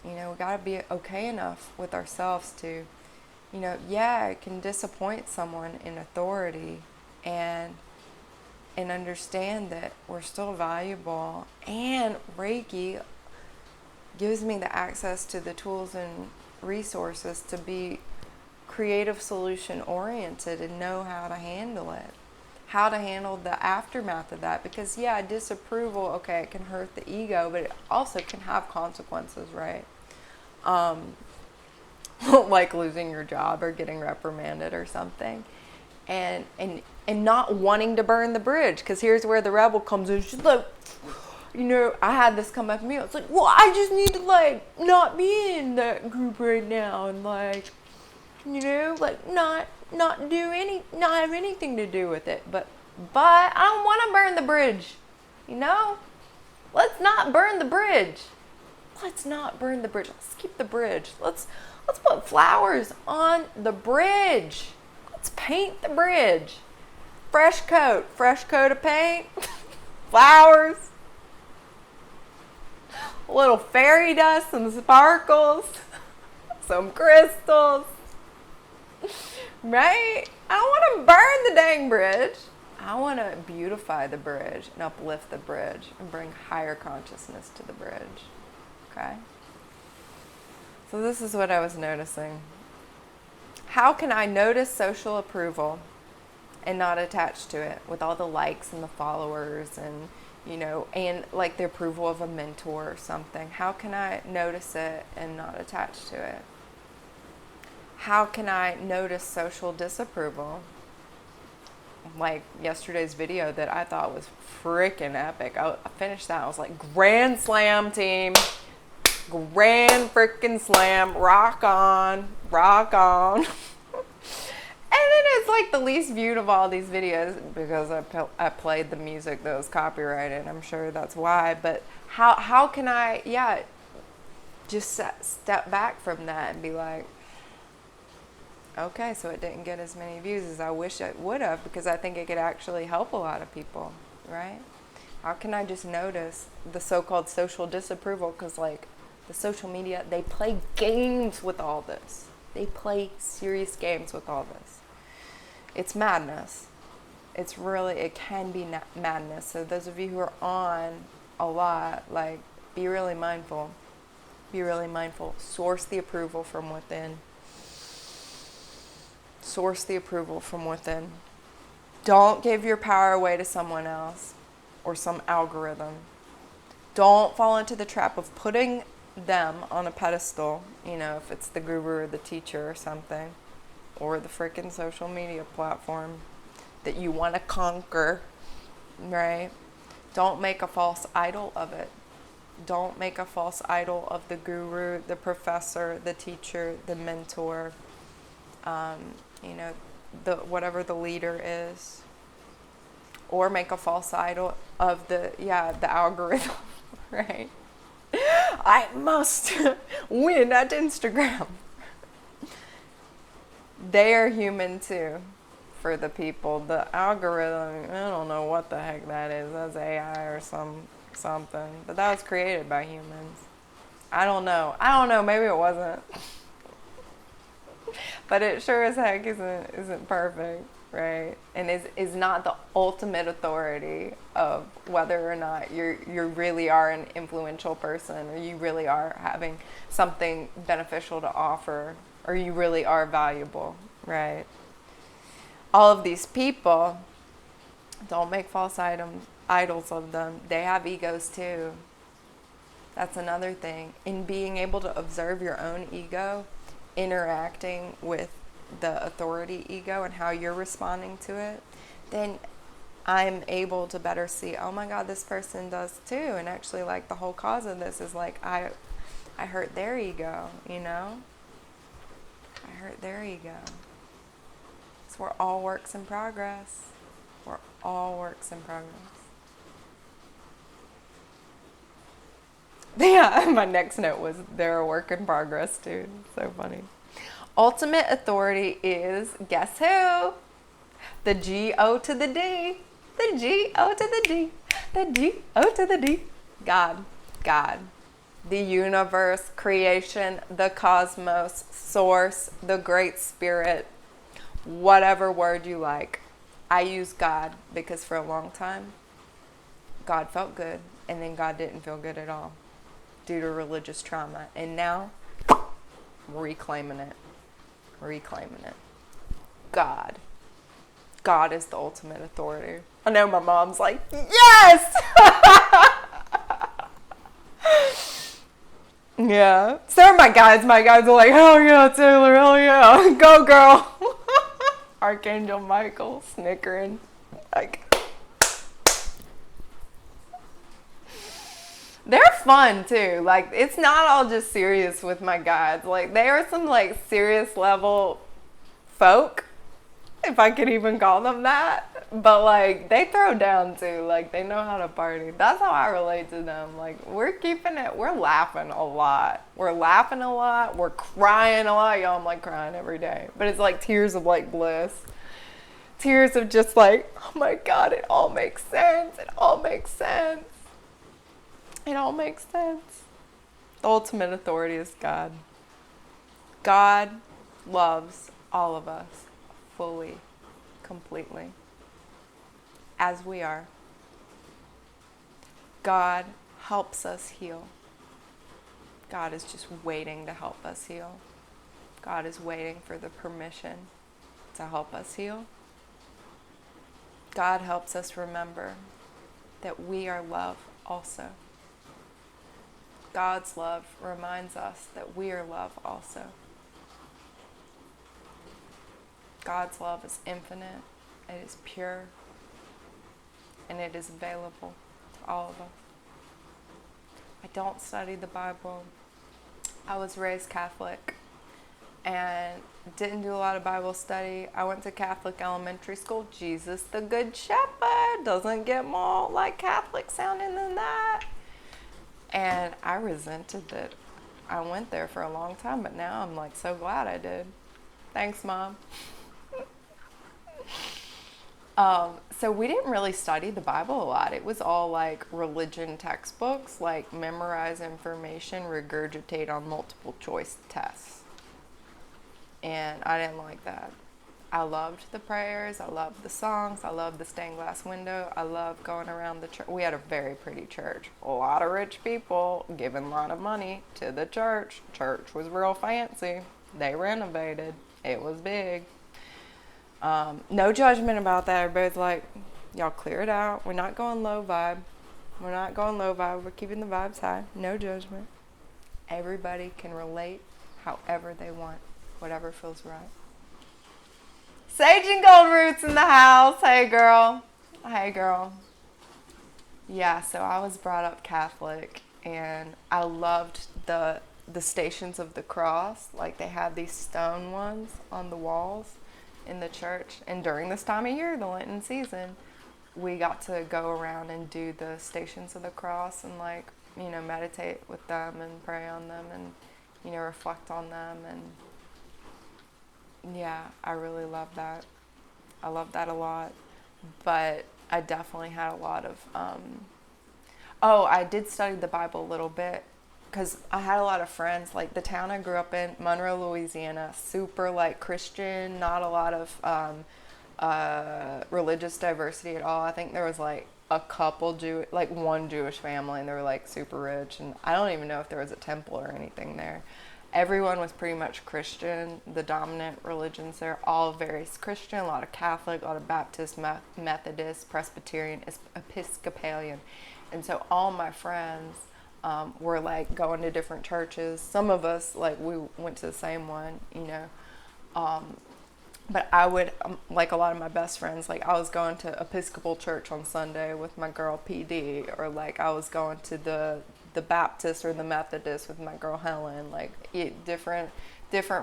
You know, we got to be okay enough with ourselves to, you know, it can disappoint someone in authority, and understand that we're still valuable, and Reiki gives me the access to the tools and resources to be creative solution oriented and know how to handle it, how to handle the aftermath of that. Because disapproval, okay, it can hurt the ego, but it also can have consequences, right? Like losing your job or getting reprimanded or something, and not wanting to burn the bridge, because here's where the rebel comes in. She's like, you know, I had this come up to me. It's like, well, I just need to like not be in that group right now, and like, you know, like not have anything to do with it. But I don't want to burn the bridge. You know, let's not burn the bridge. Let's keep the bridge. Let's put flowers on the bridge. Let's paint the bridge. Fresh coat of paint, flowers, a little fairy dust, some sparkles, some crystals, right? I don't want to burn the dang bridge. I want to beautify the bridge and uplift the bridge and bring higher consciousness to the bridge, okay? So this is what I was noticing. How can I notice social approval and not attach to it with all the likes and the followers and, you know, and like the approval of a mentor or something? How can I notice it and not attach to it? How can I notice social disapproval? Like yesterday's video that I thought was freaking epic. I finished that. I was like, grand slam, team. Grand freaking slam. Rock on. And then it's like the least viewed of all these videos because I played the music that was copyrighted. I'm sure that's why. But how can I, just step back from that and be like, okay, so it didn't get as many views as I wish it would have, because I think it could actually help a lot of people, right? How can I just notice the so-called social disapproval? Because like the social media, they play games with all this. They play serious games with all this. It's madness. It can be madness. So those of you who are on a lot, like, be really mindful. Source the approval from within. Don't give your power away to someone else or some algorithm. Don't fall into the trap of putting them on a pedestal, you know, if it's the guru or the teacher or something, or the freaking social media platform that you want to conquer, right? Don't make a false idol of it. Don't make a false idol of the guru, the professor, the teacher, the mentor, you know, whatever the leader is. Or make a false idol of the algorithm, right? I must win at Instagram. They are human too, for the people. The algorithm, I don't know what the heck that is. That's AI or something. But that was created by humans. I don't know. Maybe it wasn't. But it sure as heck isn't perfect, right? And is not the ultimate authority of whether or not you really are an influential person, or you really are having something beneficial to offer, or you really are valuable, right? All of these people, don't make false idols of them. They have egos too. That's another thing. In being able to observe your own ego interacting with the authority ego and how you're responding to it, then I'm able to better see, oh my God, this person does too. And actually, like, the whole cause of this is like, I hurt their ego, you know? I hurt their ego. So we're all works in progress. We're all works in progress. Yeah, my next note was they're a work in progress too. So funny. Ultimate authority is, guess who? The G-O to the D. The G-O to the D. The G-O to the D. God. God. The universe, creation, the cosmos, source, the great spirit, whatever word you like. I use God because for a long time, God felt good, and then God didn't feel good at all due to religious trauma. And now, reclaiming it. Reclaiming it. God. God is the ultimate authority. I know my mom's like, yes! Yeah. So are my guides. My guides are like, hell yeah, Taylor, hell yeah. Go, girl. Archangel Michael snickering. Like, they're fun too. Like, it's not all just serious with my guides. Like, they are some like serious level folk, if I could even call them that. But like, they throw down too. Like, they know how to party. That's how I relate to them. Like, we're keeping it, we're laughing a lot. We're laughing a lot. We're crying a lot. Y'all, I'm like crying every day. But it's like tears of like bliss. Tears of just like, oh my God, it all makes sense. It all makes sense. It all makes sense. The ultimate authority is God. God loves all of us fully, completely, as we are. God helps us heal. God is just waiting to help us heal. God is waiting for the permission to help us heal. God helps us remember that we are love also. God's love reminds us that we are love also. God's love is infinite, it is pure, and it is available to all of us. I don't study the Bible. I was raised Catholic and didn't do a lot of Bible study. I went to Catholic elementary school. Jesus the Good Shepherd doesn't get more like Catholic sounding than that. And I resented that I went there for a long time, but now I'm like so glad I did. Thanks, Mom. So we didn't really study the Bible a lot. It was all like religion textbooks, like memorize information, regurgitate on multiple choice tests. And I didn't like that. I loved the prayers, I loved the songs, I loved the stained glass window, I loved going around the church. We had a very pretty church. A lot of rich people giving a lot of money to the church. Church was real fancy. They renovated. It was big. No judgment about that. Everybody's like, y'all clear it out. We're not going low vibe. We're not going low vibe. We're keeping the vibes high. No judgment. Everybody can relate however they want, whatever feels right. Sage and Gold Roots in the house. Hey, girl. Hey, girl. Yeah, so I was brought up Catholic, and I loved the Stations of the Cross. Like, they had these stone ones on the walls in the church. And during this time of year, the Lenten season, we got to go around and do the Stations of the Cross and, like, you know, meditate with them and pray on them and, you know, reflect on them. And yeah, I really love that. I love that a lot. But I definitely had a lot of, I did study the Bible a little bit because I had a lot of friends, like the town I grew up in, Monroe, Louisiana, super like Christian, not a lot of religious diversity at all. I think there was like a couple like one Jewish family, and they were like super rich, and I don't even know if there was a temple or anything there. Everyone was pretty much Christian. The dominant religions there, all very Christian, a lot of Catholic, a lot of Baptist, Methodist, Presbyterian, Episcopalian. And so all my friends were like going to different churches. Some of us, like, we went to the same one, but I would, like a lot of my best friends, like I was going to Episcopal church on Sunday with my girl PD, or like I was going to the Baptist or the Methodist with my girl Helen. Like different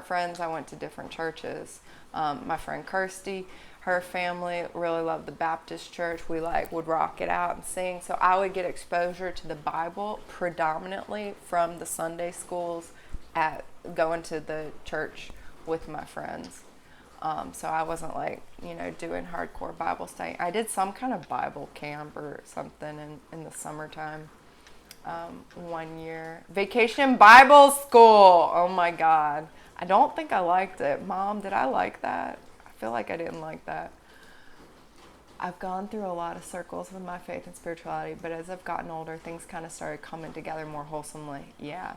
friends. I went to different churches. My friend Kirsty, her family really loved the Baptist church. We like would rock it out and sing. So I would get exposure to the Bible predominantly from the Sunday schools at going to the church with my friends. So I wasn't like, doing hardcore Bible study. I did some kind of Bible camp or something in the summertime. 1 year. Vacation Bible School. Oh my God. I don't think I liked it. Mom, did I like that? I feel like I didn't like that. I've gone through a lot of circles with my faith and spirituality, but as I've gotten older, things kind of started coming together more wholesomely. Yeah.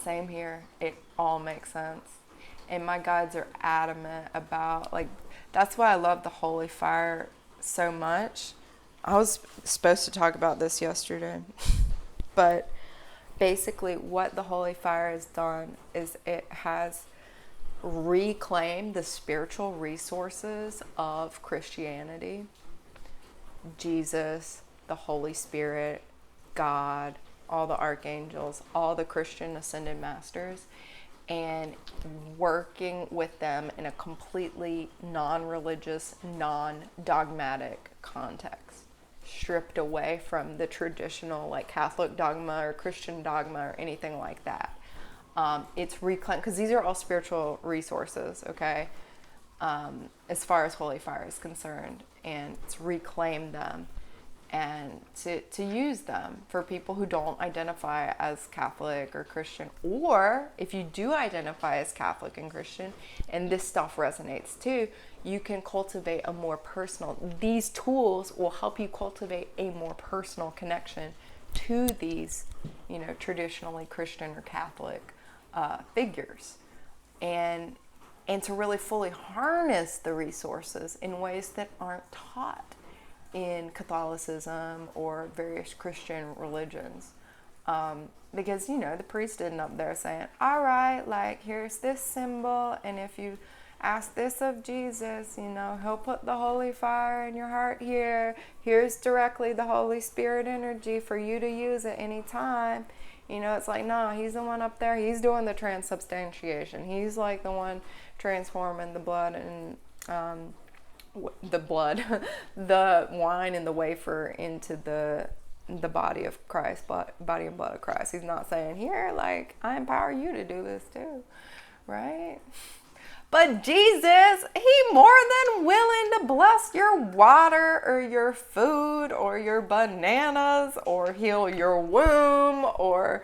Same here. It all makes sense. And my guides are adamant about, like, that's why I love the holy fire so much. I was supposed to talk about this yesterday, but basically what the holy fire has done is it has reclaimed the spiritual resources of Christianity, Jesus, the Holy Spirit, God, all the archangels, all the Christian ascended masters, and working with them in a completely non-religious, non-dogmatic context, stripped away from the traditional like Catholic dogma or Christian dogma or anything like that. It's reclaimed, because these are all spiritual resources, okay, as far as holy fire is concerned, and it's reclaimed them and to use them for people who don't identify as Catholic or Christian, or if you do identify as Catholic and Christian and this stuff resonates too, you can cultivate a more personal, these tools will help you cultivate a more personal connection to these, traditionally Christian or Catholic figures, and to really fully harness the resources in ways that aren't taught in Catholicism or various Christian religions. Because, the priest isn't up there saying, all right, like, here's this symbol, and if you ask this of Jesus, he'll put the holy fire in your heart here. Here's directly the Holy Spirit energy for you to use at any time. It's like, no, he's the one up there. He's doing the transubstantiation. He's like the one transforming the blood and the wine and the wafer into the body of Christ, body and blood of Christ. He's not saying, here, like, I empower you to do this too, right? But Jesus, he more than willing to bless your water or your food or your bananas or heal your womb or,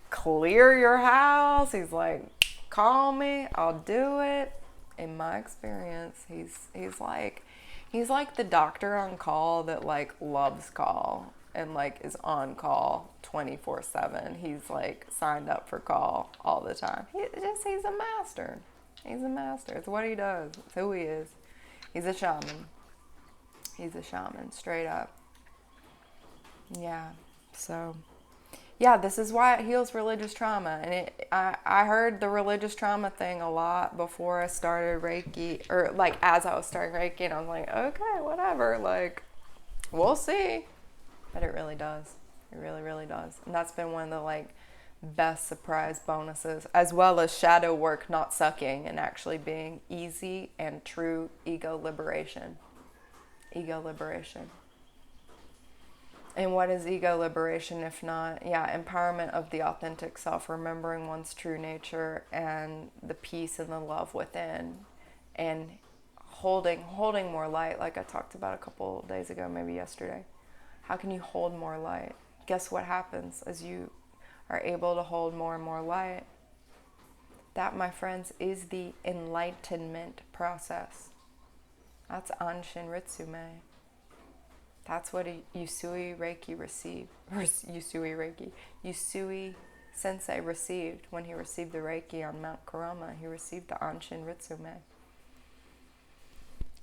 clear your house. He's like, call me, I'll do it. In my experience, he's like the doctor on call that like loves call and like is on call 24/7. He's like signed up for call all the time. He's a master. He's a master. It's what he does. It's who he is. He's a shaman. He's a shaman, straight up. Yeah. So yeah, this is why it heals religious trauma. And I heard the religious trauma thing a lot before I started Reiki, or like as I was starting Reiki, and I was like, okay, whatever, like, we'll see. But it really does. It really, really does. And that's been one of the like best surprise bonuses, as well as shadow work, not sucking, and actually being easy and true ego liberation. Ego liberation. And what is ego liberation if not, empowerment of the authentic self, remembering one's true nature and the peace and the love within, and holding more light, like I talked about a couple days ago, maybe yesterday. How can you hold more light? Guess what happens as you are able to hold more and more light? That, my friends, is the enlightenment process. That's Anshin Ritsume. That's what a Usui Reiki received, or Usui Sensei received when he received the Reiki on Mount Karama. He received the Anshin Ritsume.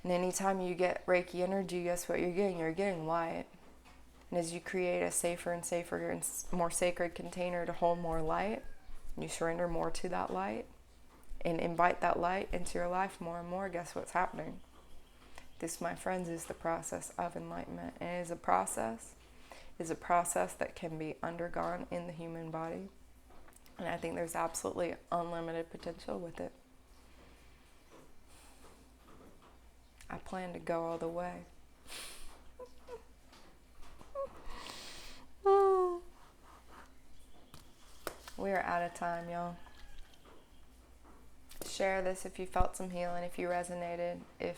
And anytime you get Reiki energy, guess what you're getting? You're getting light. And as you create a safer and safer and more sacred container to hold more light, you surrender more to that light and invite that light into your life more and more, guess what's happening? This, my friends, is the process of enlightenment. And it is a process that can be undergone in the human body. And I think there's absolutely unlimited potential with it. I plan to go all the way. We are out of time, y'all. Share this if you felt some healing, if you resonated, if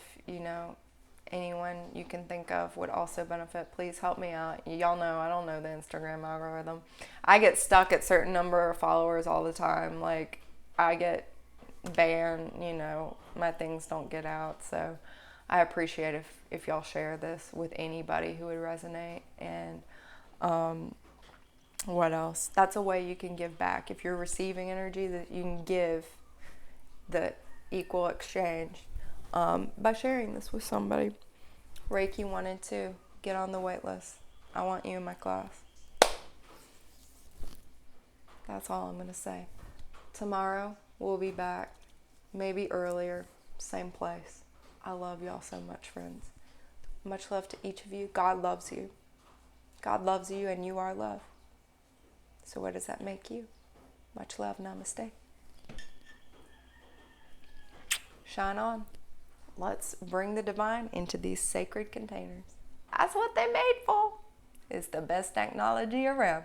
anyone you can think of would also benefit. Please help me out. Y'all know I don't know the Instagram algorithm. I get stuck at certain number of followers all the time. Like, I get banned, my things don't get out. So I appreciate if y'all share this with anybody who would resonate. And what else? That's a way you can give back. If you're receiving energy, that you can give the equal exchange by sharing this with somebody. Reiki 1 and 2, get on the wait list. I want you in my class. That's all I'm going to say. Tomorrow, we'll be back, maybe earlier, same place. I love y'all so much, friends. Much love to each of you. God loves you. God loves you, and you are love. So what does that make you? Much love. Namaste. Shine on. Let's bring the divine into these sacred containers. That's what they're made for. It's the best technology around.